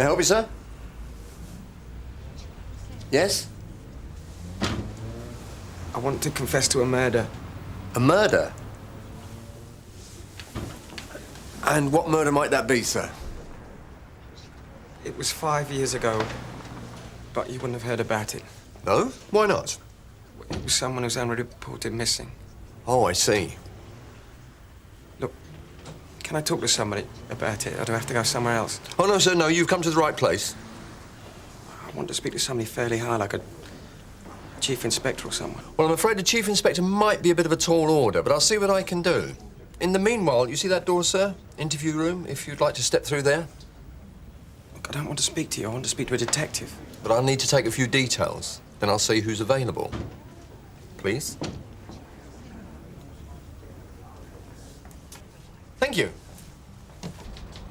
Can I help you, sir? Yes? I want to confess to a murder. A murder? And what murder might that be, sir? It was 5 years ago, but you wouldn't have heard about it. No? Why not? It was someone who's only reported missing. Oh, I see. Look, can I talk to somebody about it, or do I have to go somewhere else? Oh, no, sir, no, you've come to the right place. I want to speak to somebody fairly high, like a chief inspector or someone. Well, I'm afraid the chief inspector might be a bit of a tall order, but I'll see what I can do. In the meanwhile, you see that door, sir? Interview room, if you'd like to step through there. Look, I don't want to speak to you. I want to speak to a detective. But I'll need to take a few details. Then I'll see who's available. Please. Thank you.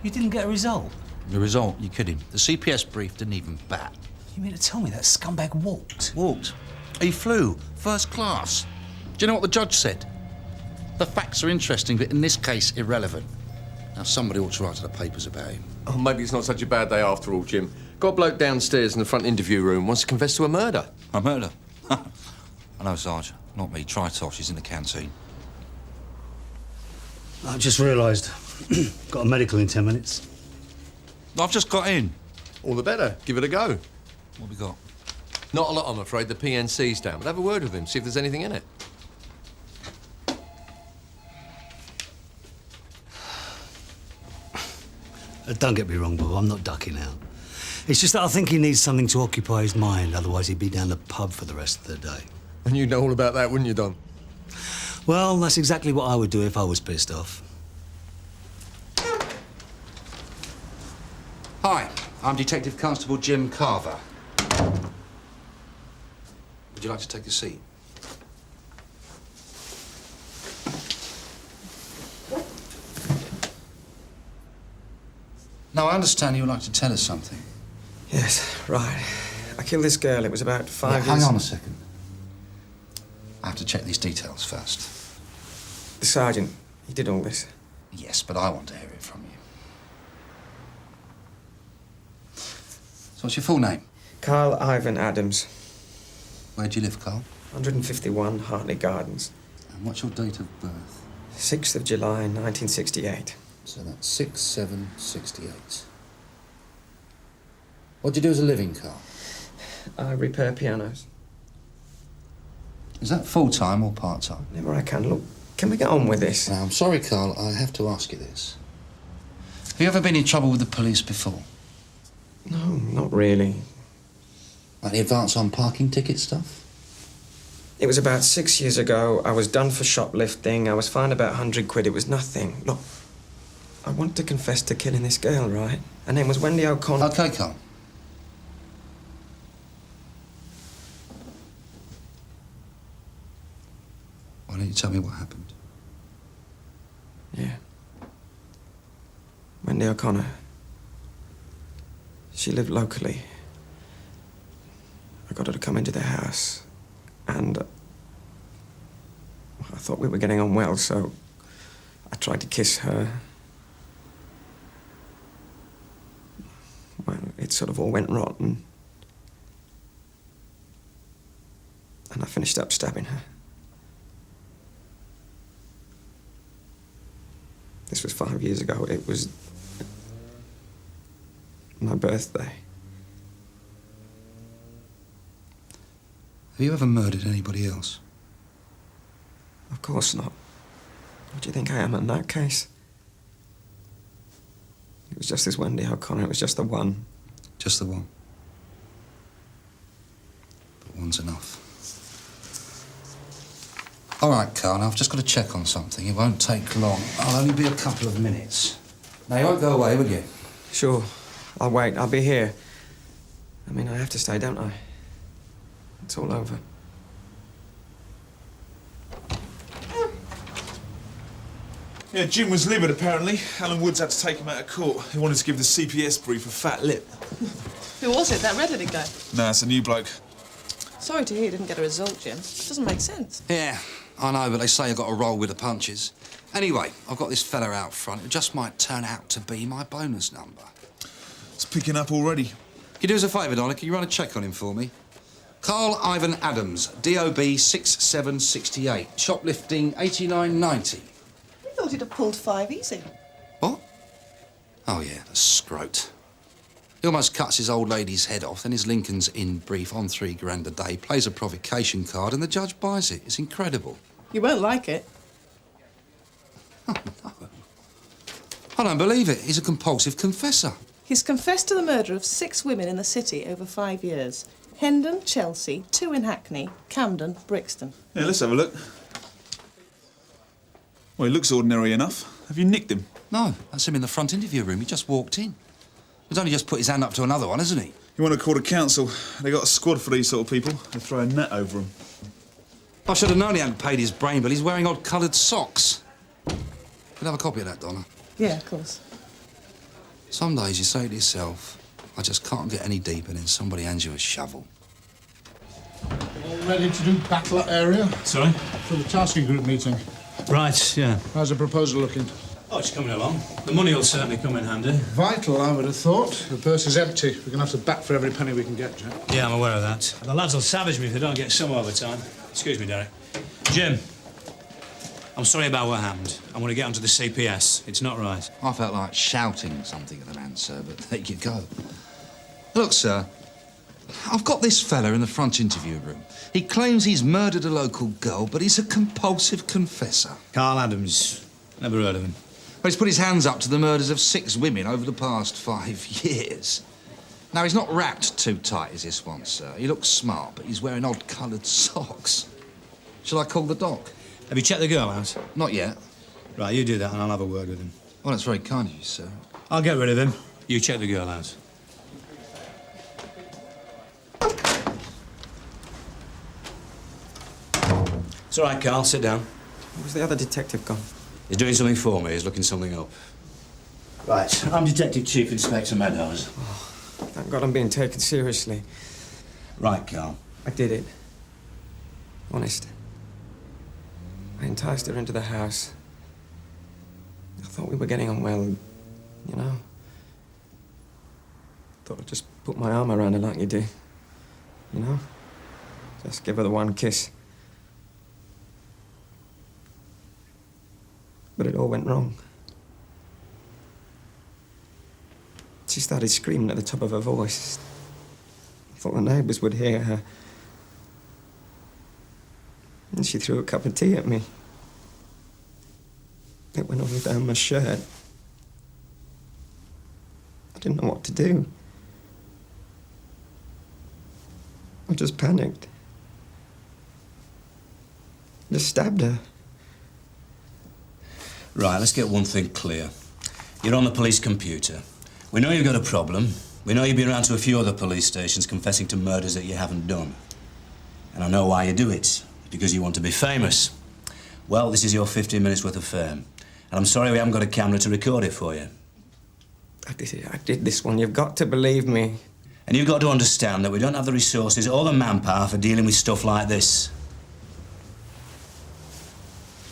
You didn't get a result? The result? You're kidding. The CPS brief didn't even bat. You mean to tell me that scumbag walked? Walked. He flew. First class. Do you know what the judge said? The facts are interesting, but in this case, irrelevant. Now, somebody ought to write to the papers about him. Oh, maybe it's not such a bad day after all, Jim. Got a bloke downstairs in the front interview room wants to confess to a murder. A murder? I know, Sarge. Not me. Try Tosh. He's in the canteen. I've just realised. Got a medical in 10 minutes. I've just got in. All the better. Give it a go. What we got? Not a lot, I'm afraid. The PNC's down. But have a word with him, see if there's anything in it. Don't get me wrong, Bob. I'm not ducking out. It's just that I think he needs something to occupy his mind. Otherwise, he'd be down the pub for the rest of the day. And you'd know all about that, wouldn't you, Don? Well, that's exactly what I would do if I was pissed off. Hi, I'm Detective Constable Jim Carver. Would you like to take a seat? Now, I understand you would like to tell us something. Yes, right. I killed this girl. It was about 5 years... Hang on a second. I have to check these details first. The sergeant, he did all this. Yes, but I want to hear it from you. So what's your full name? Carl Ivan Adams. Where do you live, Carl? 151 Hartley Gardens. And what's your date of birth? 6th of July, 1968. So that's 6/7/68. What do you do as a living, Carl? I repair pianos. Is that full-time or part-time? Whenever I can. Look, can we get on with this? Now, I'm sorry, Carl, I have to ask you this. Have you ever been in trouble with the police before? No, not really. Any advance on parking ticket stuff? It was about 6 years ago. I was done for shoplifting. I was fined about 100 quid. It was nothing. Look, I want to confess to killing this girl, right? Her name was Wendy O'Connor. OK, Carl. Why don't you tell me what happened? Yeah. Wendy O'Connor. She lived locally. I got her to come into the house, and I thought we were getting on well, so I tried to kiss her. Well, it sort of all went rotten. And I finished up stabbing her. This was 5 years ago. It was my birthday. Have you ever murdered anybody else? Of course not. What do you think I am in that case? It was just this Wendy O'Connor. It was just the one. Just the one. But one's enough. All right, Carl, now I've just got to check on something. It won't take long. I'll only be a couple of minutes. Now, you won't go away, will you? Sure. I'll wait. I'll be here. I mean, I have to stay, don't I? It's all over. Yeah, Jim was livid, apparently. Alan Woods had to take him out of court. He wanted to give the CPS brief a fat lip. Who was it? That red-headed guy? Nah, it's a new bloke. Sorry to hear you didn't get a result, Jim. It doesn't make sense. Yeah, I know, but they say I've got to roll with the punches. Anyway, I've got this fella out front. It just might turn out to be my bonus number. It's picking up already. Can you do us a favour, Donna? Can you run a check on him for me? Carl Ivan Adams, DOB 6768, shoplifting 8990. We thought he'd have pulled 5 easy. What? Oh, yeah, the scrote. He almost cuts his old lady's head off, then his Lincoln's in brief on £3 a day, plays a provocation card, and the judge buys it. It's incredible. You won't like it. Oh, no. I don't believe it. He's a compulsive confessor. He's confessed to the murder of 6 women in the city over 5 years. Hendon, Chelsea, 2 in Hackney, Camden, Brixton. Yeah, let's have a look. Well, he looks ordinary enough. Have you nicked him? No, that's him in the front interview room. He just walked in. He's only just put his hand up to another one, hasn't he? You want to call the council? They got a squad for these sort of people. They throw a net over them. I should have known he hadn't paid his brain bill. He's wearing odd-coloured socks. Could I have a copy of that, Donna? Yeah, of course. Some days you say to yourself, I just can't get any deeper, and then somebody hands you a shovel. All ready to do Battler area? Sorry? For the tasking group meeting. Right, yeah. How's the proposal looking? Oh, it's coming along. The money will certainly come in handy. Vital, I would have thought. The purse is empty. We're going to have to bat for every penny we can get, Jack. Yeah, I'm aware of that. The lads will savage me if they don't get some overtime. Excuse me, Derek. Jim, I'm sorry about what happened. I want to get onto the CPS. It's not right. I felt like shouting something at the man, sir, but there you go. Look, sir, I've got this fella in the front interview room. He claims he's murdered a local girl, but he's a compulsive confessor. Carl Adams. Never heard of him. Well, he's put his hands up to the murders of 6 women over the past 5 years. Now, he's not wrapped too tight as this one, sir. He looks smart, but he's wearing odd-coloured socks. Shall I call the doc? Have you checked the girl out? Not yet. Right, you do that and I'll have a word with him. Well, that's very kind of you, sir. I'll get rid of him. You check the girl out. It's all right, Carl. Sit down. Where's the other detective gone? He's doing something for me. He's looking something up. Right. I'm Detective Chief Inspector Meadows. Thank God I'm being taken seriously. Right, Carl. I did it. Honest. I enticed her into the house. I thought we were getting on well, you know. Thought I'd just put my arm around her like you do. You know? Just give her the one kiss. But it all went wrong. She started screaming at the top of her voice. I thought the neighbours would hear her. And she threw a cup of tea at me. It went all down my shirt. I didn't know what to do. I just panicked. Just stabbed her. Right, let's get one thing clear. You're on the police computer. We know you've got a problem. We know you've been around to a few other police stations confessing to murders that you haven't done. And I know why you do it. It's because you want to be famous. Well, this is your 15 minutes worth of fame. And I'm sorry we haven't got a camera to record it for you. I did this one. You've got to believe me. And you've got to understand that we don't have the resources or the manpower for dealing with stuff like this.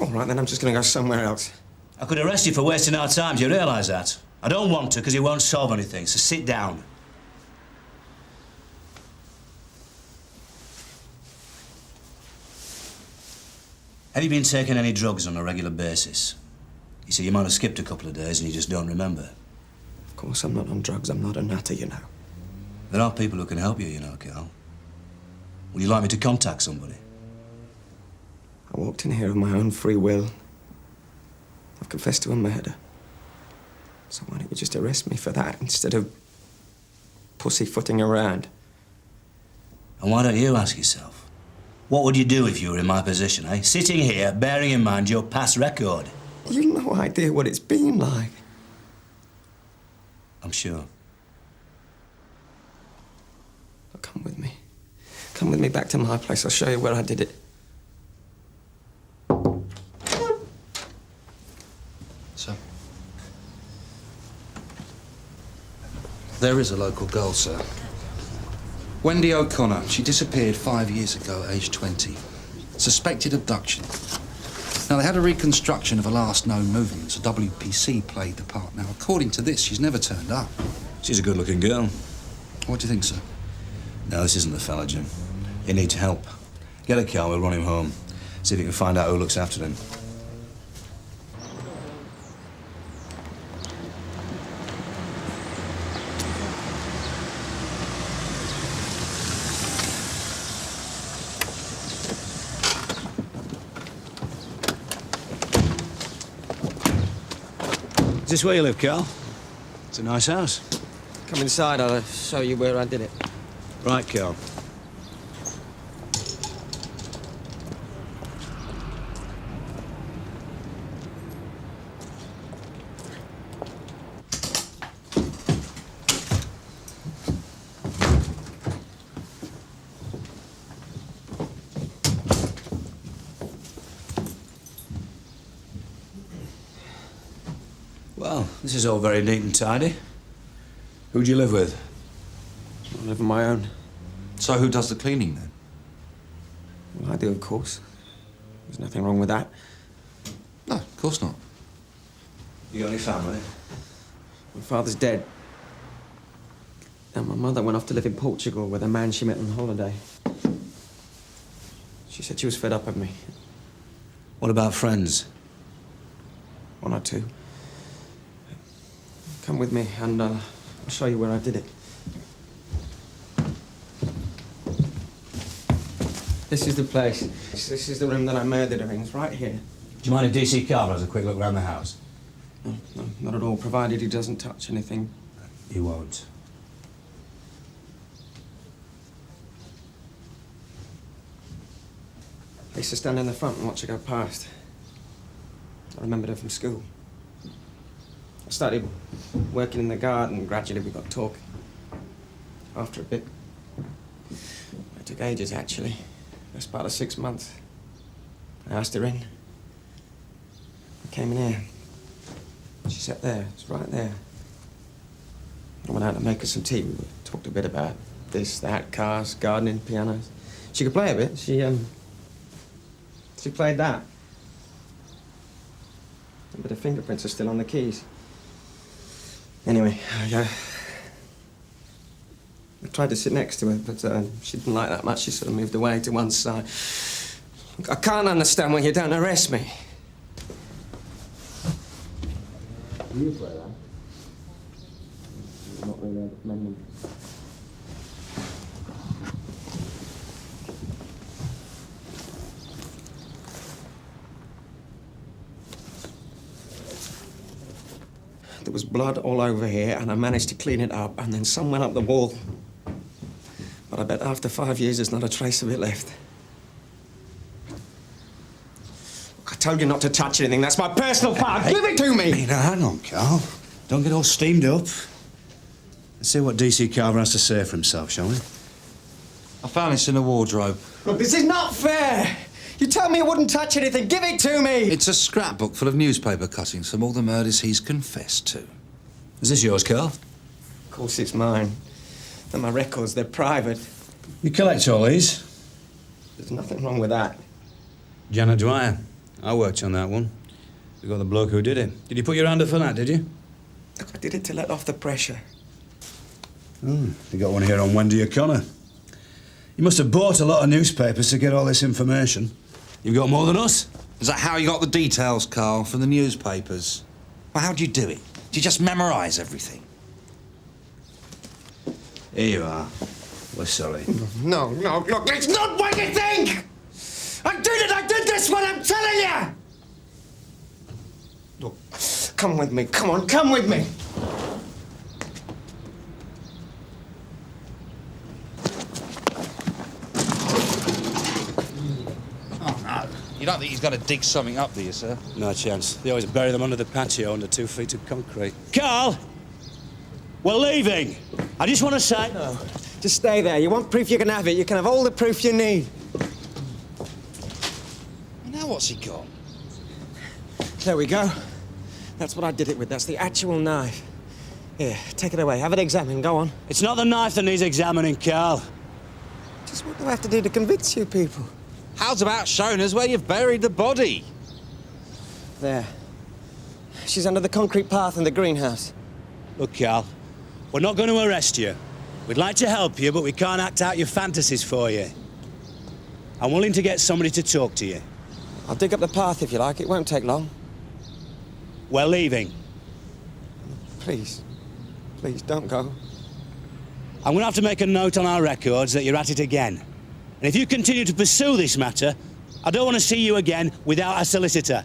All right, then I'm just going to go somewhere else. I could arrest you for wasting our time. Do you realise that? I don't want to because it won't solve anything, so sit down. Have you been taking any drugs on a regular basis? You see, you might have skipped a couple of days and you just don't remember. Of course, I'm not on drugs. I'm not a nutter, you know. There are people who can help you, you know, Carl. Would you like me to contact somebody? I walked in here of my own free will. I've confessed to a murder. So why don't you just arrest me for that instead of pussyfooting around? And why don't you ask yourself, what would you do if you were in my position, eh? Sitting here, bearing in mind your past record. You've no idea what it's been like. I'm sure. Well, come with me. Come with me back to my place. I'll show you where I did it. So? There is a local girl, sir. Wendy O'Connor. She disappeared 5 years ago, aged 20. Suspected abduction. Now, they had a reconstruction of her last known movements. A WPC played the part. Now, according to this, she's never turned up. She's a good-looking girl. What do you think, sir? No, this isn't the fella, Jim. He needs help. Get a car, we'll run him home. See if you can find out who looks after him. Is this where you live, Carl? It's a nice house. Come inside, I'll show you where I did it. Right, Carl. Well, this is all very neat and tidy. Who do you live with? I live on my own. So who does the cleaning, then? Well, I do, of course. There's nothing wrong with that. No, of course not. You got any family? My father's dead. And my mother went off to live in Portugal with a man she met on holiday. She said she was fed up of me. What about friends? One or two. Come with me and I'll show you where I did it. This is the place. This is the room that I murdered her in. It's right here. Do you mind if D.C. Carver has a quick look around the house? No, not at all, provided he doesn't touch anything. He won't. I used to stand in the front and watch her go past. I remembered her from school. I started working in the garden. Gradually we got talking. After a bit, it took ages, actually. Best part of 6 months. I asked her in. I came in here. She sat there. It's right there. I went out to make her some tea. We talked a bit about this, that, cars, gardening, pianos. She could play a bit. She played that. But her fingerprints are still on the keys. Anyway, I tried to sit next to her, but she didn't like that much. She sort of moved away to one side. I can't understand why you don't arrest me. Do you play that? Not really recommending. There was blood all over here, and I managed to clean it up, and then some went up the wall. But I bet after 5 years, there's not a trace of it left. I told you not to touch anything. That's my personal part. Give it to me! Hey, now, hang on, Carl. Don't get all steamed up. Let's see what D.C. Carver has to say for himself, shall we? I found this in a wardrobe. Look, this is not fair! You told me you wouldn't touch anything. Give it to me! It's a scrapbook full of newspaper cuttings from all the murders he's confessed to. Is this yours, Carl? Of course it's mine. They're my records. They're private. You collect all these? There's nothing wrong with that. Janet Dwyer. I worked on that one. We got the bloke who did it. Did you put your hand up for that, did you? Look, I did it to let off the pressure. You got one here on Wendy O'Connor. You must have bought a lot of newspapers to get all this information. You've got more than us? Is that how you got the details, Carl, from the newspapers? Well, how'd you do it? Did you just memorise everything? Here you are. We're sorry. No, look, it's not what you think! I did this one, I'm telling you! Look, come with me, come on, come with me! Oh, no. You don't think he's going to dig something up, do you, sir? No chance. They always bury them under the patio under 2 feet of concrete. Carl! We're leaving! I just want to say... No, just stay there. You want proof, you can have it. You can have all the proof you need. Now what's he got? There we go. That's what I did it with. That's the actual knife. Here, take it away. Have it examined. Go on. It's not the knife that needs examining, Carl. Just what do I have to do to convince you people? How's about showing us where you've buried the body? There. She's under the concrete path in the greenhouse. Look, Carl, We're not going to arrest you. We'd like to help you, but we can't act out your fantasies for you. I'm willing to get somebody to talk to you. I'll dig up the path if you like. It won't take long. We're leaving. Please. Please, don't go. I'm going to have to make a note on our records that you're at it again. And if you continue to pursue this matter, I don't want to see you again without a solicitor.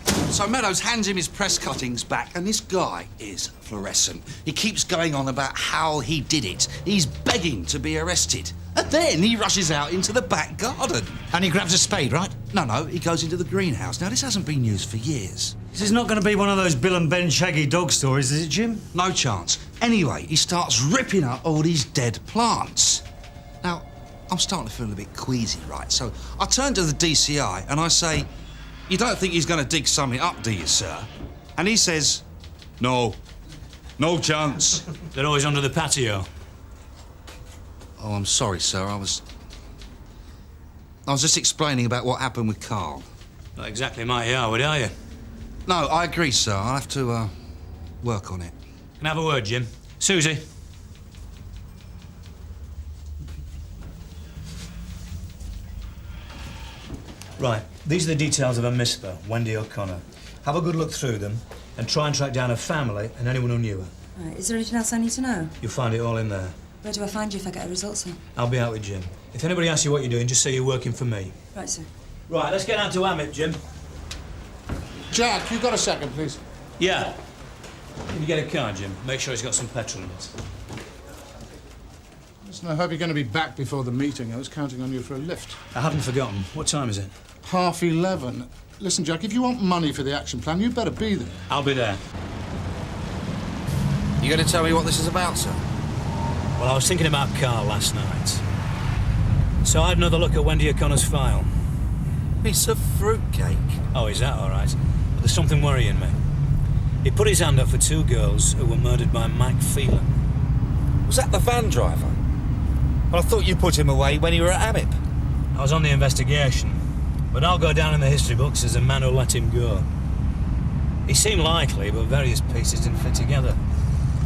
So Meadows hands him his press cuttings back, and this guy is fluorescent. He keeps going on about how he did it. He's begging to be arrested. And then he rushes out into the back garden. And he grabs a spade, right? No, he goes into the greenhouse. Now, this hasn't been used for years. This is not going to be one of those Bill and Ben Shaggy dog stories, is it, Jim? No chance. Anyway, he starts ripping up all these dead plants. Now, I'm starting to feel a bit queasy, right? So I turn to the D.C.I. and I say, "You don't think he's going to dig something up, do you, sir?" And he says, "No. No chance." They're always under the patio. Oh, I'm sorry, sir. I was just explaining about what happened with Carl. Not exactly my yard, are you? No, I agree, sir. I'll have to, work on it. Can I have a word, Jim? Suzi. Right, these are the details of a Mr. Wendy O'Connor. Have a good look through them and try and track down her family and anyone who knew her. Right, is there anything else I need to know? You'll find it all in there. Where do I find you if I get a result, sir? I'll be out with Jim. If anybody asks you what you're doing, just say you're working for me. Right, sir. Right, let's get down to Amit, Jim. Jack, you got a second, please? Yeah. Can you get a car, Jim? Make sure it's got some petrol in it. Listen, I hope you're going to be back before the meeting. I was counting on you for a lift. I haven't forgotten. What time is it? 11:30. Listen, Jack, if you want money for the action plan, you'd better be there. I'll be there. You going to tell me what this is about, sir? Well, I was thinking about Carl last night. So I had another look at Wendy O'Connor's file. Piece of fruitcake. Oh, is that all right? But there's something worrying me. He put his hand up for 2 girls who were murdered by Mike Phelan. Was that the van driver? Well, I thought you put him away when you were at Amip. I was on the investigation, but I'll go down in the history books as the man who let him go. He seemed likely, but various pieces didn't fit together.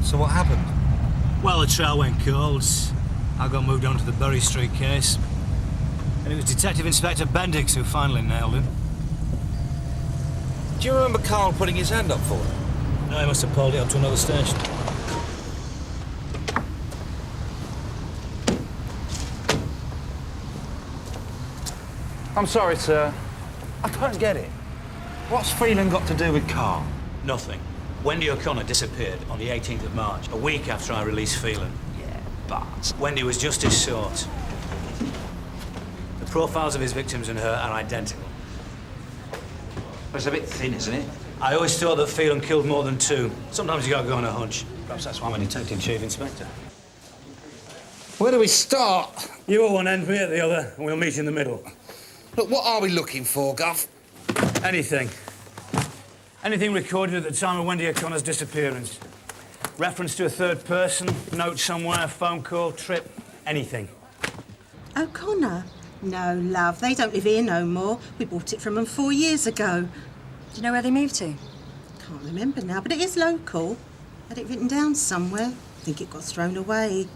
So what happened? Well, the trail went cold. I got moved on to the Bury Street case. And it was Detective Inspector Bendix who finally nailed him. Do you remember Carl putting his hand up for him? No, he must have pulled it up to another station. I'm sorry, sir. I don't get it. What's Phelan got to do with Carl? Nothing. Wendy O'Connor disappeared on the 18th of March, a week after I released Phelan. Yeah, but... Wendy was just his sort. The profiles of his victims and her are identical. It's a bit thin, isn't it? I always thought that Phelan killed more than 2. Sometimes you gotta go on a hunch. Perhaps that's why I'm a detective chief inspector. Where do we start? You at one end, me at the other, and we'll meet in the middle. Look, what are we looking for, Guff? Anything. Anything recorded at the time of Wendy O'Connor's disappearance. Reference to a third person, note somewhere, phone call, trip, anything. O'Connor? No, love, they don't live here no more. We bought it from them 4 years ago. Do you know where they moved to? Can't remember now, but it is local. Had it written down somewhere. I think it got thrown away.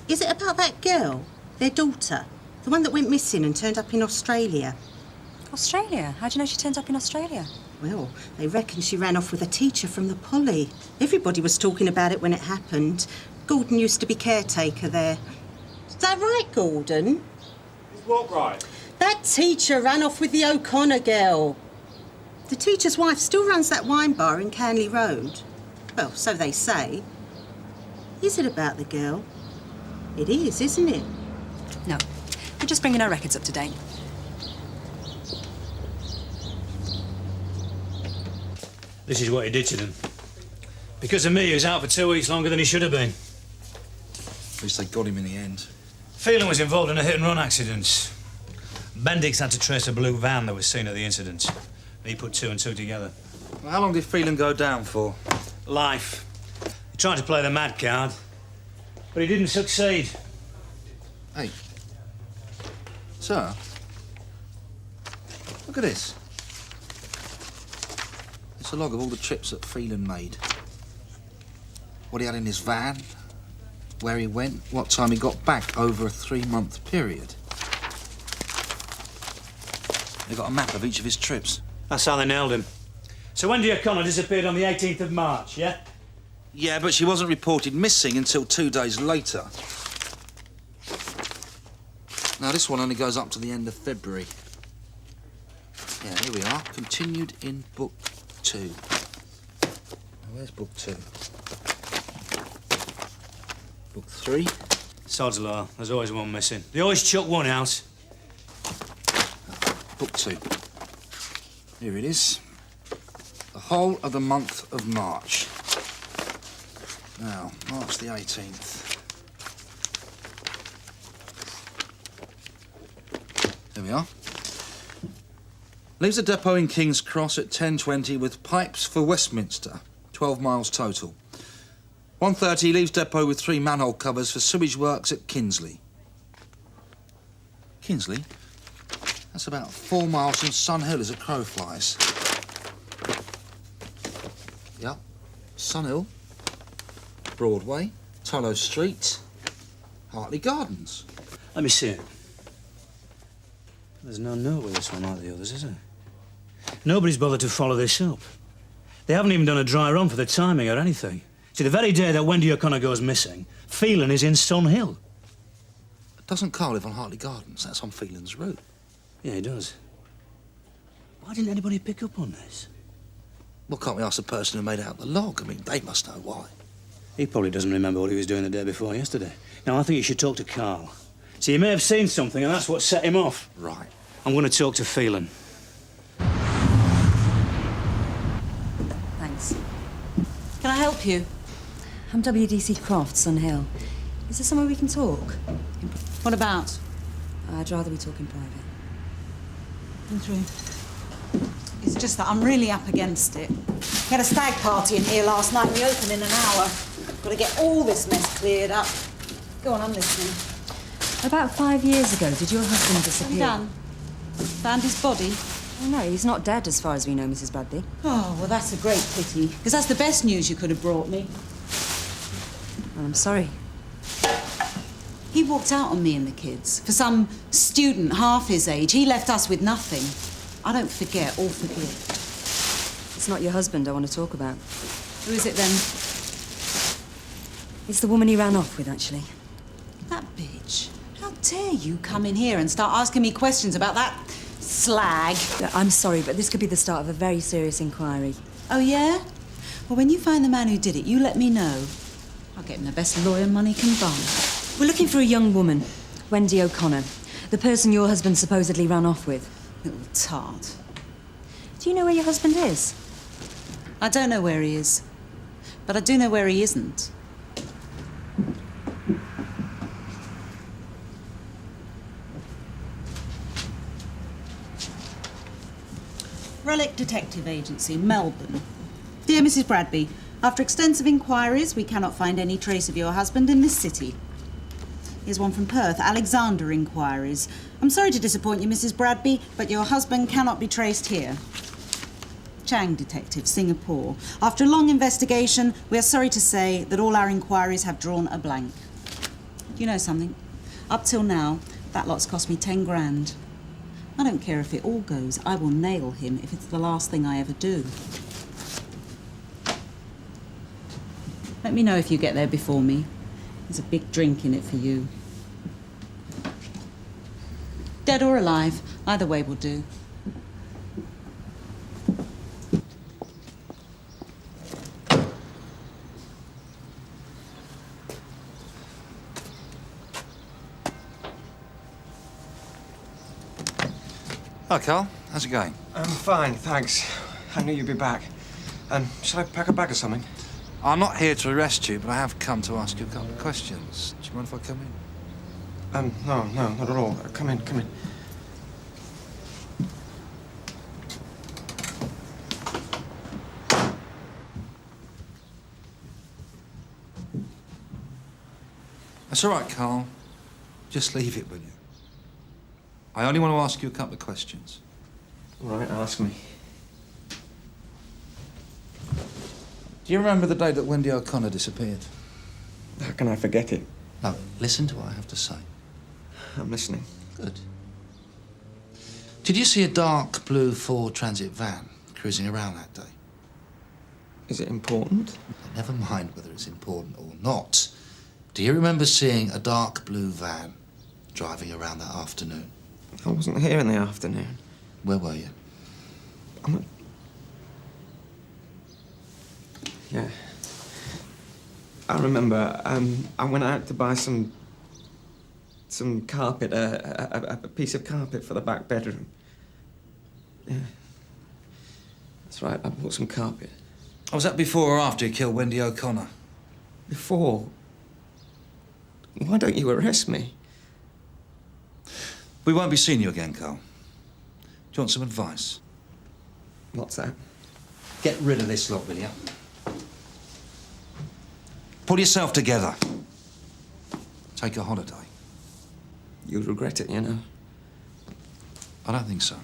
Is it about that girl? Their daughter? The one that went missing and turned up in Australia? Australia? How do you know she turned up in Australia? Well, they reckon she ran off with a teacher from the Poly. Everybody was talking about it when it happened. Gordon used to be caretaker there. Is that right, Gordon? Is what right? That teacher ran off with the O'Connor girl. The teacher's wife still runs that wine bar in Canley Road. Well, so they say. Is it about the girl? It is, isn't it? No. We're just bringing our records up to date. This is what he did to them. Because of me, he was out for 2 weeks longer than he should have been. At least they got him in the end. Phelan was involved in a hit-and-run accident. Bendix had to trace a blue van that was seen at the incident. He put 2 and 2 together. Well, how long did Phelan go down for? Life. He tried to play the mad card, but he didn't succeed. Hey. Sir. Look at this. This It's a log of all the trips that Phelan made. What he had in his van, where he went, what time he got back over a 3-month period. They got a map of each of his trips. That's how they nailed him. So Wendy O'Connor disappeared on the 18th of March, yeah? Yeah, but she wasn't reported missing until 2 days later. Now, this one only goes up to the end of February. Yeah, here we are. Continued in Book 2. Now, where's Book 2? Book 3. Sod's law. There's always one missing. They always chuck one out. Book 2. Here it is. The whole of the month of March. Now, March the 18th. There we are. Leaves the depot in King's Cross at 10:20 with pipes for Westminster. 12 miles total. 1:30 leaves depot with 3 manhole covers for sewage works at Kinsley. Kinsley? That's about 4 miles from Sun Hill as a crow flies. Yep. Sun Hill. Broadway. Tullow Street. Hartley Gardens. Let me see it. There's no note with this one like the others, is there? Nobody's bothered to follow this up. They haven't even done a dry run for the timing or anything. See, the very day that Wendy O'Connor goes missing, Phelan is in Sun Hill. Doesn't Carl live on Hartley Gardens? That's on Phelan's route. Yeah, he does. Why didn't anybody pick up on this? Well, can't we ask the person who made out the log? I mean, they must know why. He probably doesn't remember what he was doing the day before yesterday. Now, I think you should talk to Carl. See, he may have seen something, and that's what set him off. Right. I'm going to talk to Phelan. Thanks. Can I help you? I'm WDC Croft, Sun Hill. Is there somewhere we can talk? What about? I'd rather we talk in private. Come through. It's just that I'm really up against it. We had a stag party in here last night and we open in an hour. Got to get all this mess cleared up. Go on, I'm listening. About 5 years ago, did your husband disappear? I'm done. Found his body? Oh, no, he's not dead as far as we know, Mrs. Bradby. Oh, well, that's a great pity, because that's the best news you could have brought me. Well, I'm sorry. He walked out on me and the kids. For some student half his age, he left us with nothing. I don't forget or forgive. It's not your husband I want to talk about. Who is it then? It's the woman he ran off with, actually. That bitch. How dare you come in here and start asking me questions about that slag? I'm sorry, but this could be the start of a very serious inquiry. Oh, yeah? Well, when you find the man who did it, you let me know. I'll get him the best lawyer money can buy. We're looking for a young woman, Wendy O'Connor, the person your husband supposedly ran off with. Little tart. Do you know where your husband is? I don't know where he is, but I do know where he isn't. Relic Detective Agency, Melbourne. Dear Mrs. Bradby, after extensive inquiries, we cannot find any trace of your husband in this city. Here's one from Perth, Alexander Inquiries. I'm sorry to disappoint you, Mrs. Bradby, but your husband cannot be traced here. Chang Detective, Singapore. After a long investigation, we are sorry to say that all our inquiries have drawn a blank. You know something? Up till now, that lot's cost me 10 grand. I don't care if it all goes. I will nail him if it's the last thing I ever do. Let me know if you get there before me. There's a big drink in it for you. Dead or alive, either way will do. Hi, Carl. How's it going? I'm fine, thanks. I knew you'd be back. Shall I pack a bag or something? I'm not here to arrest you, but I have come to ask you a couple of questions. Do you mind if I come in? No, not at all. Come in. That's all right, Carl. Just leave it, will you? I only want to ask you a couple of questions. All right, ask me. Do you remember the day that Wendy O'Connor disappeared? How can I forget it? No, listen to what I have to say. I'm listening. Good. Did you see a dark blue Ford Transit van cruising around that day? Is it important? Never mind whether it's important or not. Do you remember seeing a dark blue van driving around that afternoon? I wasn't here in the afternoon. Where were you? Yeah. I remember I went out to buy some carpet, a piece of carpet for the back bedroom. Yeah. That's right, I bought some carpet. Was that before or after you killed Wendy O'Connor? Before. Why don't you arrest me? We won't be seeing you again, Carl. Do you want some advice? What's that? Get rid of this lot, will you? Pull yourself together. Take a holiday. You'll regret it, you know. I don't think so.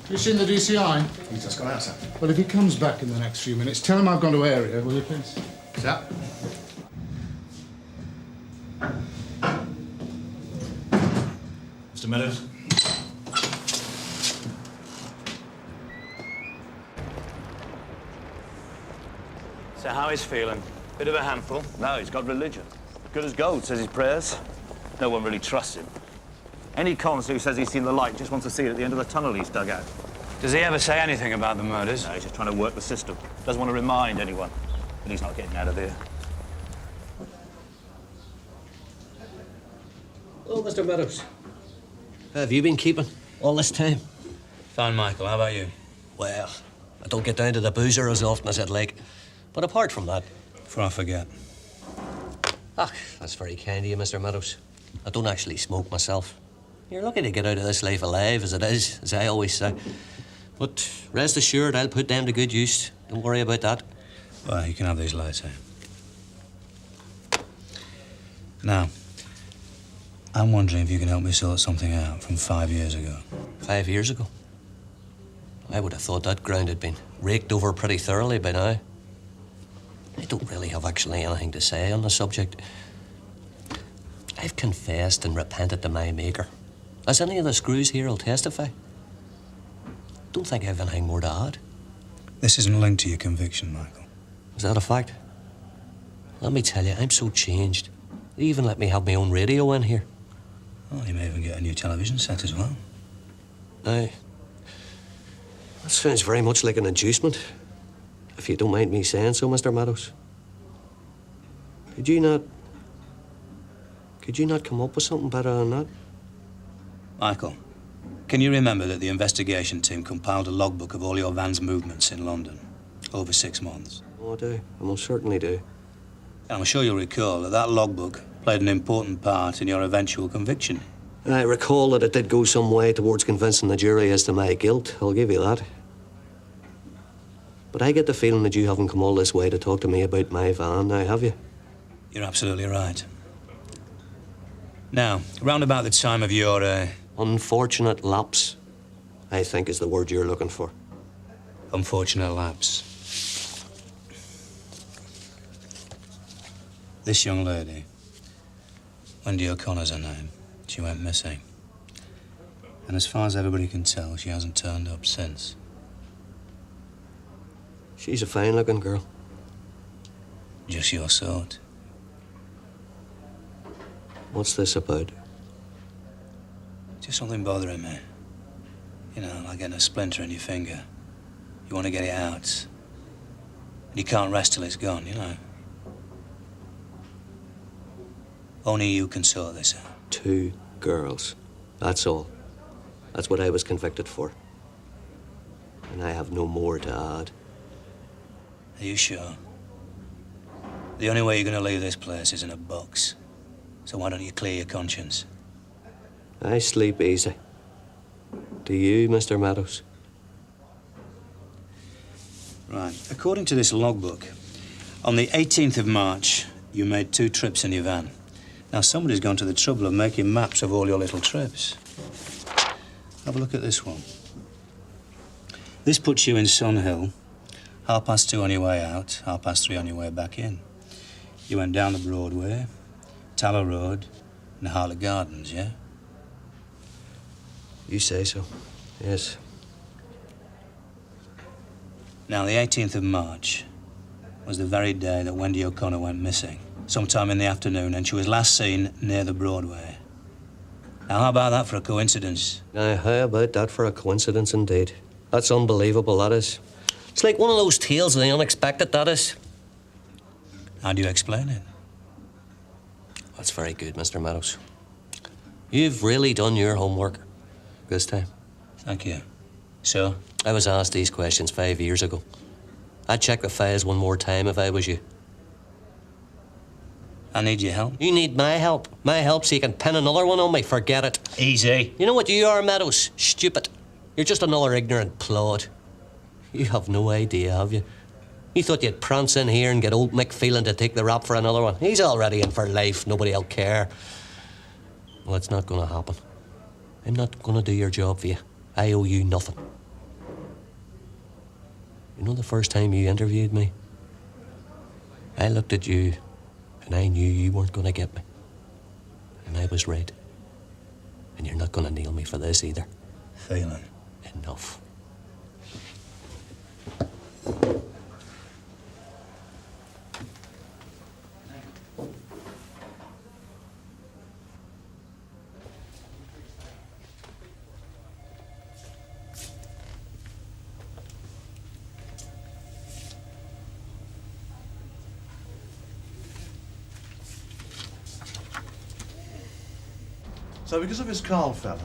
You seen the D.C.I? He's just gone out, sir. Well, if he comes back in the next few minutes, tell him I've gone to area, will you, please? Sir? Mr. Meadows? So how he's feeling? Bit of a handful? No, he's got religion. Good as gold, says his prayers. No one really trusts him. Any cons who says he's seen the light just wants to see it at the end of the tunnel he's dug out. Does he ever say anything about the murders? No, he's just trying to work the system. Doesn't want to remind anyone. But he's not getting out of here. Oh, Mr. Meadows. How have you been keeping all this time? Fine, Michael. How about you? Well, I don't get down to the boozer as often as I'd like. But apart from that... Before I forget. Ah, that's very kind of you, Mr. Meadows. I don't actually smoke myself. You're lucky to get out of this life alive as it is, as I always say. But rest assured, I'll put them to good use. Don't worry about that. Well, you can have these lights, Now, I'm wondering if you can help me sort something out from 5 years ago. 5 years ago? I would have thought that ground had been raked over pretty thoroughly by now. I don't really have actually anything to say on the subject. I've confessed and repented to my maker. As any of the screws here will testify. Don't think I've anything more to add. This isn't linked to your conviction, Michael. Is that a fact? Let me tell you, I'm so changed. They even let me have my own radio in here. Well, you may even get a new television set as well. Aye. That sounds very much like an inducement. If you don't mind me saying so, Mr. Meadows. Could you not come up with something better than that? Michael, can you remember that the investigation team compiled a logbook of all your van's movements in London over 6 months? Oh, I do. I most certainly do. And I'm sure you'll recall that that logbook played an important part in your eventual conviction. I recall that it did go some way towards convincing the jury as to my guilt. I'll give you that. But I get the feeling that you haven't come all this way to talk to me about my van now, have you? You're absolutely right. Now, round about the time of your, unfortunate lapse, I think is the word you're looking for. Unfortunate lapse. This young lady, Wendy O'Connor's her name, she went missing. And as far as everybody can tell, she hasn't turned up since. She's a fine-looking girl. Just your sort. What's this about? Just something bothering me. You know, like getting a splinter in your finger. You want to get it out. And you can't rest till it's gone, you know. Only you can sort this out. 2 girls. That's all. That's what I was convicted for. And I have no more to add. Are you sure? The only way you're going to leave this place is in a box. So why don't you clear your conscience? I sleep easy. Do you, Mr. Meadows? Right. According to this logbook, on the 18th of March, you made 2 trips in your van. Now, somebody's gone to the trouble of making maps of all your little trips. Have a look at this one. This puts you in Sun Hill, 2:30 on your way out, 3:30 on your way back in. You went down the Broadway, Tower Road, and Harley Gardens, yeah? You say so, yes. Now, the 18th of March was the very day that Wendy O'Connor went missing, sometime in the afternoon, and she was last seen near the Broadway. Now, how about that for a coincidence? Now, how about that for a coincidence indeed? That's unbelievable, that is. It's like one of those tales of the unexpected, that is. How do you explain it? That's very good, Mr. Meadows. You've really done your homework this time. Thank you. So? I was asked these questions 5 years ago. I'd check the files one more time if I was you. I need your help. You need my help. My help so you can pin another one on me. Forget it. Easy. You know what you are, Meadows? Stupid. You're just another ignorant plod. You have no idea, have you? You thought you'd prance in here and get old Mick Phelan to take the rap for another one. He's already in for life. Nobody'll care. Well, it's not going to happen. I'm not going to do your job for you. I owe you nothing. You know the first time you interviewed me? I looked at you and I knew you weren't going to get me. And I was right. And you're not going to nail me for this either. Phelan. Enough. So because of this Carl fella,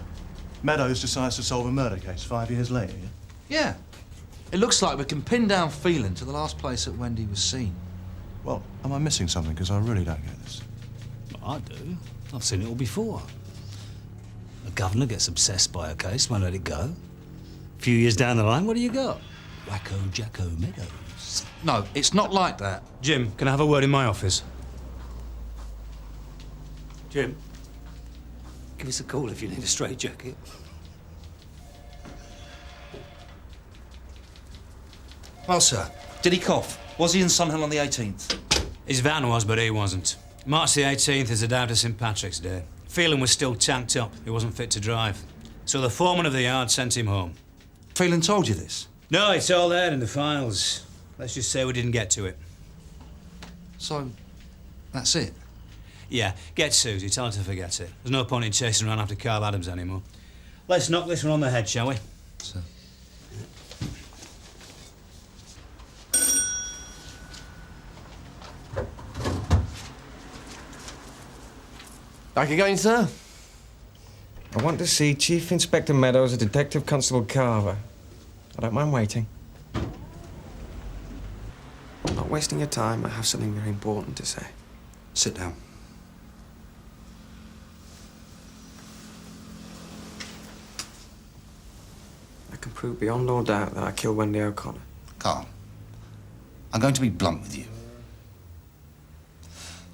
Meadows decides to solve a murder case 5 years later, yeah? Yeah. It looks like we can pin down Phelan to the last place that Wendy was seen. Well, am I missing something? Because I really don't get this. I do. I've seen it all before. The governor gets obsessed by a case, won't let it go. A few years down the line, what do you got? Wacko Jacko Meadows. No, it's not like that. Jim, can I have a word in my office? Jim, give us a call if you need a straitjacket. Well, sir, did he cough? Was he in Sun Hill on the 18th? His van was, but he wasn't. March the 18th is the day after St. Patrick's Day. Phelan was still tanked up. He wasn't fit to drive. So the foreman of the yard sent him home. Phelan told you this? No, it's all there in the files. Let's just say we didn't get to it. So, that's it? Yeah, get Suzi, tell her to forget it. There's no point in chasing around after Carl Adams anymore. Let's knock this one on the head, shall we? Sir. Back again, sir? I want to see Chief Inspector Meadows and Detective Constable Carver. I don't mind waiting. I'm not wasting your time. I have something very important to say. Sit down. I can prove beyond all doubt that I killed Wendy O'Connor. Carl, I'm going to be blunt with you.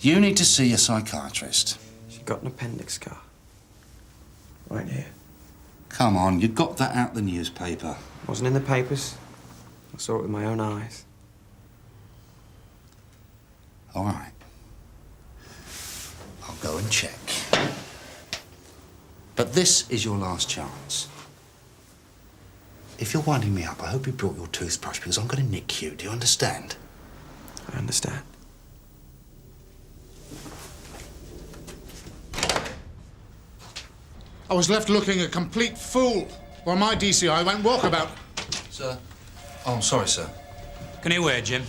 You need to see a psychiatrist. She got an appendix scar. Right here. Come on, you got that out the newspaper. Wasn't in the papers. I saw it with my own eyes. All right. I'll go and check. But this is your last chance. If you're winding me up, I hope you brought your toothbrush because I'm going to nick you. Do you understand? I understand. I was left looking a complete fool while my D.C.I. went walkabout. Sir? Oh, I'm sorry, sir. Can you wait, Jim?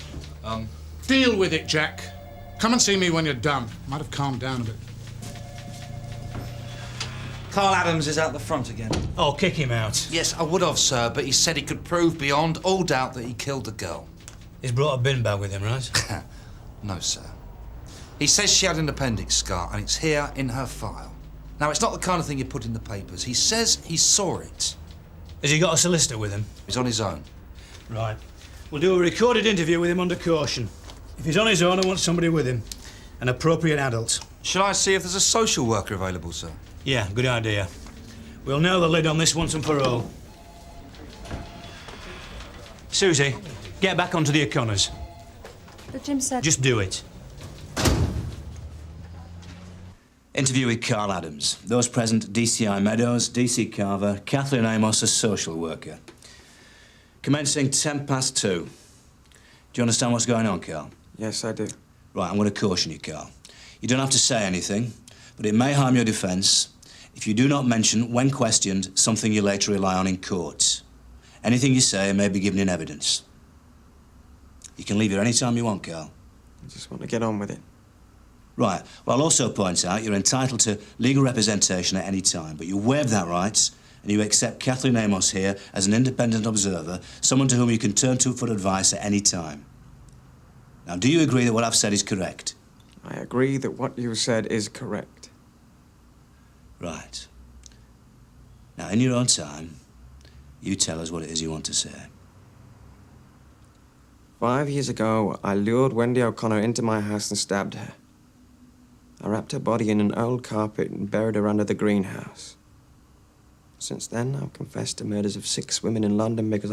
Deal with it, Jack. Come and see me when you're done. Might have calmed down a bit. Carl Adams is out the front again. Oh, kick him out. Yes, I would have, sir, but he said he could prove beyond all doubt that he killed the girl. He's brought a bin bag with him, right? No, sir. He says she had an appendix scar, and it's here in her file. Now, it's not the kind of thing you put in the papers. He says he saw it. Has he got a solicitor with him? He's on his own. Right. We'll do a recorded interview with him under caution. If he's on his own, I want somebody with him. An appropriate adult. Shall I see if there's a social worker available, sir? Yeah, good idea. We'll nail the lid on this once and for all. Suzi, get back onto the O'Connors. But Jim said... Just do it. Interview with Carl Adams. Those present, D.C.I. Meadows, D.C. Carver, Kathleen Amos, a social worker. Commencing 2:10. Do you understand what's going on, Carl? Yes, I do. Right, I'm going to caution you, Carl. You don't have to say anything, but it may harm your defence if you do not mention, when questioned, something you later rely on in court. Anything you say may be given in evidence. You can leave here any time you want, Carl. I just want to get on with it. Right. Well, I'll also point out you're entitled to legal representation at any time, but you waive that right and you accept Kathleen Amos here as an independent observer, someone to whom you can turn to for advice at any time. Now, do you agree that what I've said is correct? I agree that what you said is correct. Right. Now, in your own time, you tell us what it is you want to say. 5 years ago, I lured Wendy O'Connor into my house and stabbed her. I wrapped her body in an old carpet and buried her under the greenhouse. Since then, I've confessed to murders of 6 women in London because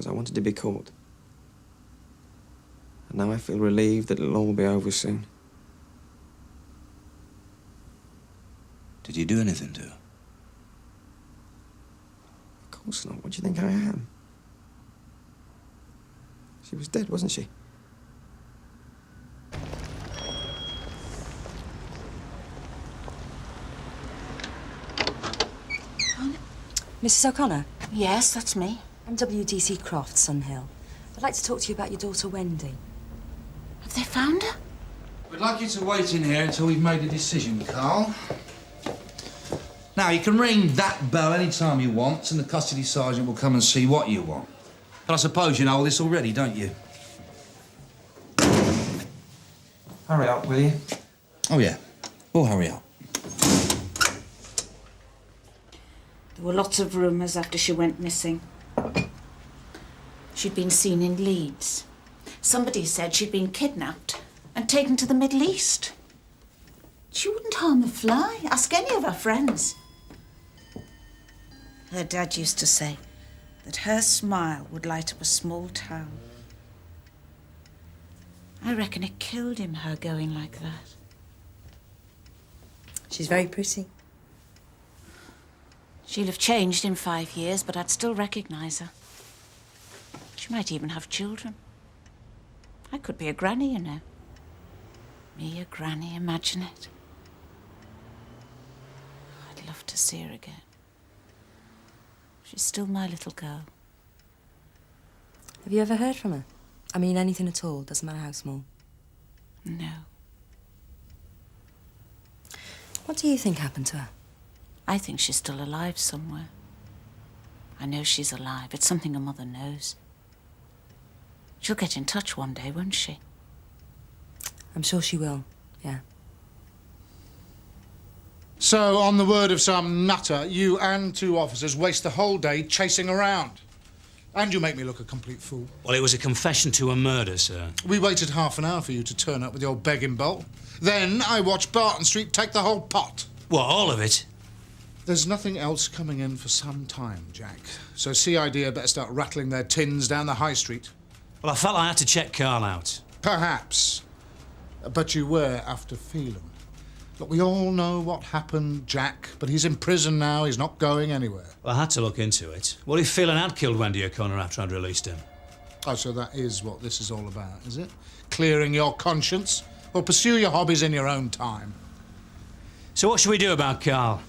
I wanted to be caught. And now I feel relieved that it'll all be over soon. Did you do anything to her? Of course not. What do you think I am? She was dead, wasn't she? Mrs. O'Connor? Yes, that's me. I'm W.D.C. Croft, Sunhill. I'd like to talk to you about your daughter, Wendy. Have they found her? We'd like you to wait in here until we've made a decision, Carl. Now, you can ring that bell any time you want, and the custody sergeant will come and see what you want. But I suppose you know all this already, don't you? Hurry up, will you? Oh, yeah. We'll hurry up. There were lots of rumours after she went missing. She'd been seen in Leeds. Somebody said she'd been kidnapped and taken to the Middle East. She wouldn't harm a fly. Ask any of her friends. Her dad used to say that her smile would light up a small town. I reckon it killed him, her going like that. She's very pretty. She'll have changed in 5 years, but I'd still recognise her. She might even have children. I could be a granny, you know. Me, a granny, imagine it. I'd love to see her again. She's still my little girl. Have you ever heard from her? I mean, anything at all, doesn't matter how small. No. What do you think happened to her? I think she's still alive somewhere. I know she's alive. It's something her mother knows. She'll get in touch one day, won't she? I'm sure she will, yeah. So, on the word of some nutter, you and 2 officers waste the whole day chasing around. And you make me look a complete fool. Well, it was a confession to a murder, sir. We waited half an hour for you to turn up with your begging bowl. Then I watched Barton Street take the whole pot. What, all of it? There's nothing else coming in for some time, Jack. So CID had better start rattling their tins down the high street. Well, I felt I had to check Carl out. Perhaps. But you were after Phelan. Look, we all know what happened, Jack, but he's in prison now. He's not going anywhere. Well, I had to look into it. What if Phelan had killed Wendy O'Connor after I'd released him? Oh, so that is what this is all about, is it? Clearing your conscience? Well, pursue your hobbies in your own time. So what should we do about Carl?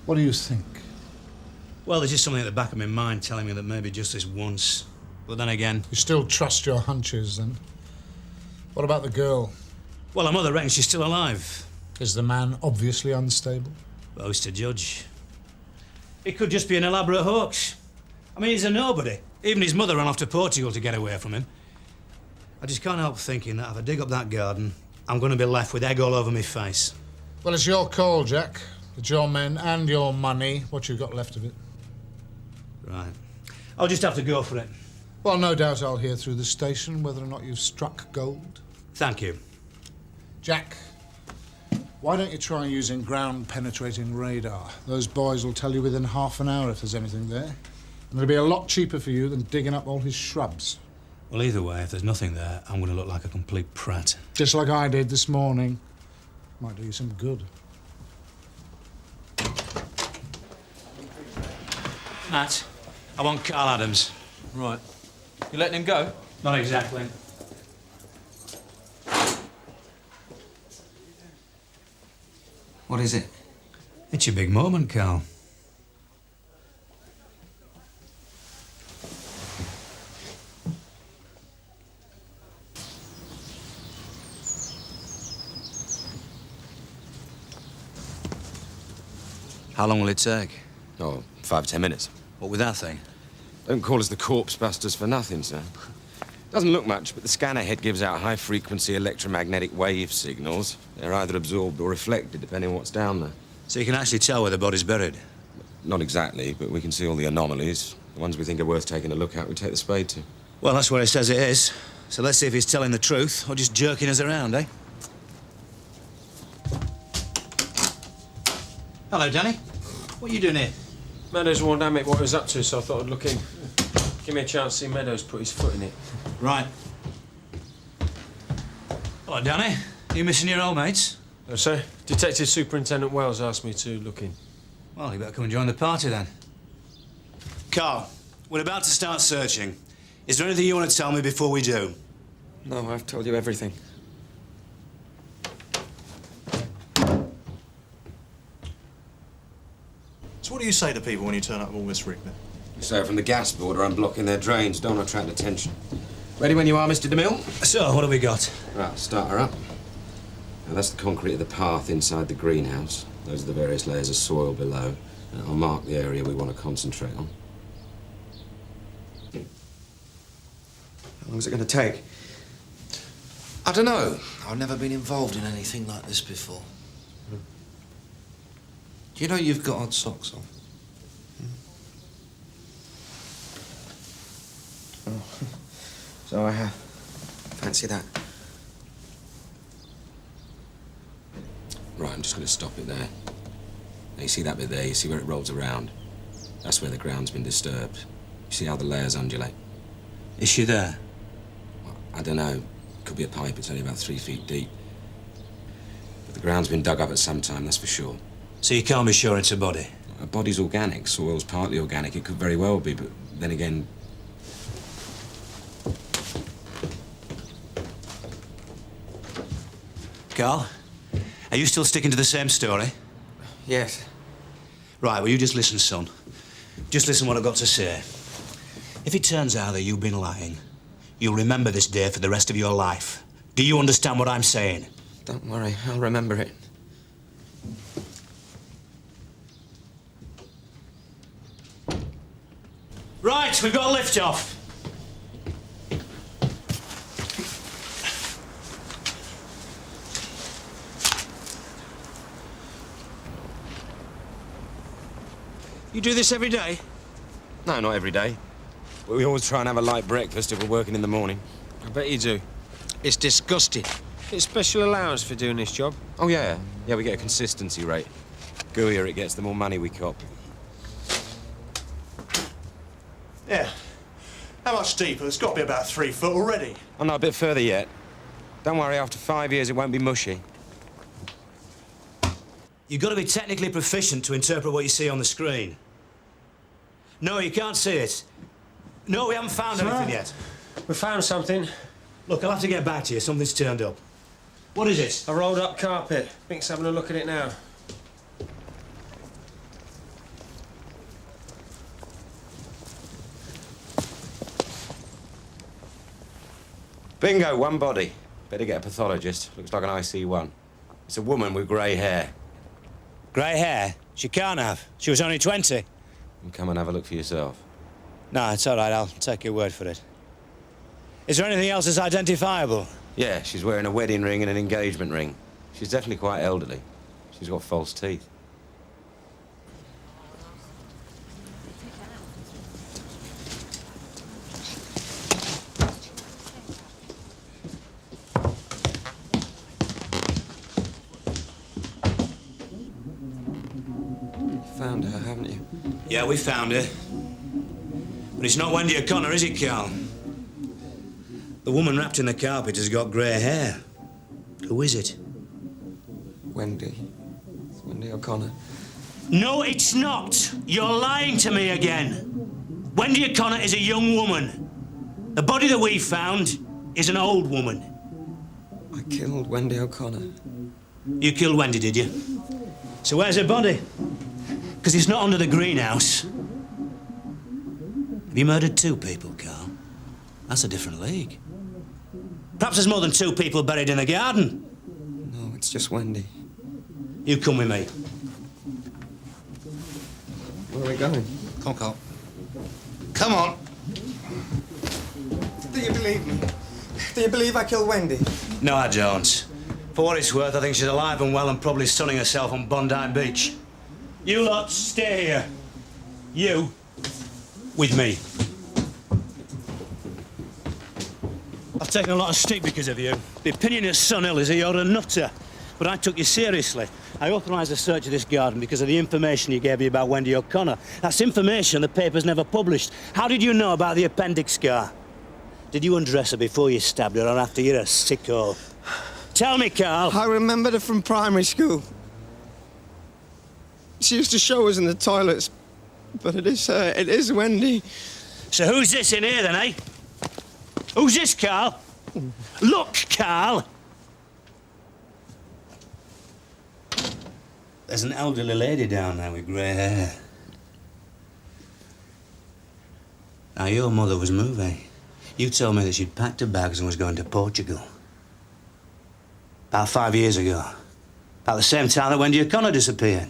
What do you think? Well, there's just something at the back of my mind telling me that maybe just this once. But then again... You still trust your hunches, then? What about the girl? Well, her mother reckons she's still alive. Is the man obviously unstable? Well, who's to judge? It could just be an elaborate hoax. I mean, he's a nobody. Even his mother ran off to Portugal to get away from him. I just can't help thinking that if I dig up that garden, I'm going to be left with egg all over my face. Well, it's your call, Jack. It's your men and your money, what you've got left of it. Right. I'll just have to go for it. Well, no doubt I'll hear through the station whether or not you've struck gold. Thank you. Jack, Why don't you try using ground-penetrating radar? Those boys will tell you within half an hour if there's anything there. And it'll be a lot cheaper for you than digging up all his shrubs. Well, either way, if there's nothing there, I'm going to look like a complete prat. Just like I did this morning. Might do you some good. Matt, I want Carl Adams. Right. You letting him go? Not exactly. What is it? It's your big moment, Carl. How long will it take? Oh, 5 or 10 minutes. What with that thing? Don't call us the corpse busters for nothing, sir. Doesn't look much, but the scanner head gives out high-frequency electromagnetic wave signals. They're either absorbed or reflected, depending on what's down there. So you can actually tell where the body's buried? Not exactly, but we can see all the anomalies. The ones we think are worth taking a look at, we take the spade to. Well, that's where he says it is. So let's see if he's telling the truth or just jerking us around, eh? Hello, Danny. What are you doing here? Meadows warned Amick what he was up to, so I thought I'd look in. Give me a chance to see Meadows put his foot in it. Right. Hello, Danny. You missing your old mates? No, sir. Detective Superintendent Wells asked me to look in. Well, you better come and join the party, then. Carl, we're about to start searching. Is there anything you want to tell me before we do? No, I've told you everything. So what do you say to people when you turn up with all this rig, then? You say from the gas board or unblocking their drains. Don't attract attention. Ready when you are, Mr. DeMille? So, what have we got? Right, start her up. Now, that's the concrete of the path inside the greenhouse. Those are the various layers of soil below. And I'll mark the area we want to concentrate on. How long is it going to take? I don't know. I've never been involved in anything like this before. Do you know you've got odd socks on? Oh, so I have. Fancy that. Right, I'm just going to stop it there. Now, you see that bit there? You see where it rolls around? That's where the ground's been disturbed. You see how the layers undulate? Is she there? Well, I don't know. Could be a pipe. It's only about 3 feet deep. But the ground's been dug up at some time, that's for sure. So you can't be sure it's a body? A body's organic. Soil's partly organic. It could very well be, but then again... Carl, are you still sticking to the same story? Yes. Right, well, you just listen, son. Just listen what I've got to say. If it turns out that you've been lying, you'll remember this day for the rest of your life. Do you understand what I'm saying? Don't worry, I'll remember it. Right, we've got a lift off. You do this every day? No, not every day. We always try and have a light breakfast if we're working in the morning. I bet you do. It's disgusting. Get special allowance for doing this job? Oh, yeah. Yeah, we get a consistency rate. Gooier it gets, the more money we cop. Yeah. How much deeper? It's got to be about 3 foot already. Oh, no, a bit further yet. Don't worry, after 5 years, it won't be mushy. You've got to be technically proficient to interpret what you see on the screen. No, you can't see it. No, we haven't found anything yet. We found something. Look, I'll have to get back to you. Something's turned up. What is it? A rolled up carpet. Mick's having a look at it now. Bingo, one body. Better get a pathologist. Looks like an IC1. It's a woman with grey hair. Grey hair? She can't have. She was only 20. You come and have a look for yourself. No, it's all right. I'll take your word for it. Is there anything else that's identifiable? Yeah, she's wearing a wedding ring and an engagement ring. She's definitely quite elderly. She's got false teeth. Yeah, we found her. But it's not Wendy O'Connor, is it, Carl? The woman wrapped in the carpet has got grey hair. Who is it? Wendy. Wendy O'Connor. No, it's not. You're lying to me again. Wendy O'Connor is a young woman. The body that we found is an old woman. I killed Wendy O'Connor. You killed Wendy, did you? So where's her body? Because it's not under the greenhouse. Have you murdered 2 people, Carl? That's a different league. Perhaps there's more than 2 people buried in the garden. No, it's just Wendy. You come with me. Where are we going? Come on, Carl. Come on. Do you believe me? Do you believe I killed Wendy? No, I don't. For what it's worth, I think she's alive and well and probably sunning herself on Bondi Beach. You lot, stay here. You, with me. I've taken a lot of stick because of you. The opinion of son Ill is that you're a nutter. But I took you seriously. I authorised the search of this garden because of the information you gave me about Wendy O'Connor. That's information the paper's never published. How did you know about the appendix scar? Did you undress her before you stabbed her or after you're a sicko? Tell me, Carl. I remembered her from primary school. She used to show us in the toilets. But it is Wendy. So who's this in here then, eh? Who's this, Carl? Look, Carl! There's an elderly lady down there with grey hair. Now, your mother was moving. You told me that she'd packed her bags and was going to Portugal. About 5 years ago. About the same time that Wendy O'Connor disappeared.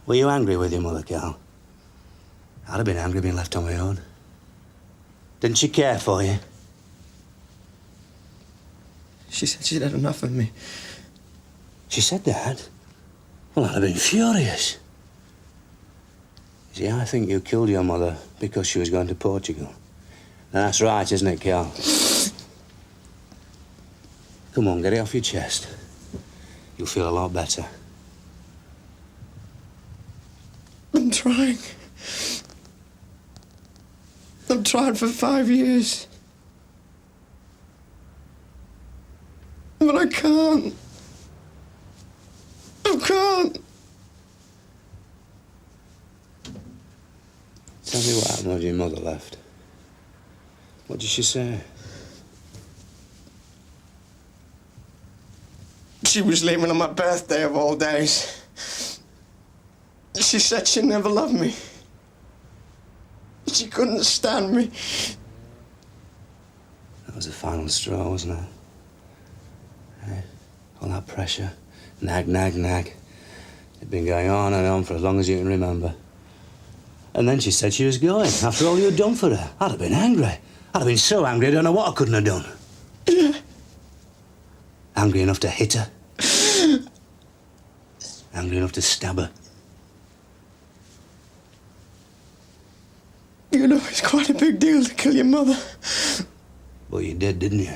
Were you angry with your mother, Carl? I'd have been angry being left on my own. Didn't she care for you? She said she'd had enough of me. She said that? Well, I'd have been furious. See, I think you killed your mother because she was going to Portugal. Now, that's right, isn't it, Carl? Come on, get it off your chest. You'll feel a lot better. I'm trying. I've tried for 5 years. But I can't. I can't. Tell me what happened when your mother left. What did she say? She was leaving on my birthday of all days. She said she never loved me. She couldn't stand me. That was the final straw, wasn't it? Eh? All that pressure. Nag, nag, nag. It'd been going on and on for as long as you can remember. And then she said she was going, after all you'd done for her. I'd have been angry. I'd have been so angry I don't know what I couldn't have done. Yeah. Angry enough to hit her. Angry enough to stab her. You know, it's quite a big deal to kill your mother. Well, you did, didn't you?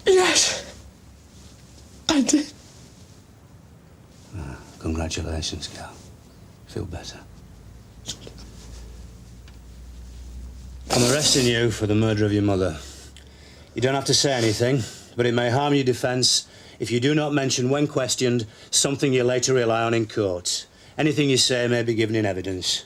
Yes. I did. Congratulations, Carl. Feel better. I'm arresting you for the murder of your mother. You don't have to say anything, but it may harm your defence if you do not mention, when questioned, something you later rely on in court. Anything you say may be given in evidence.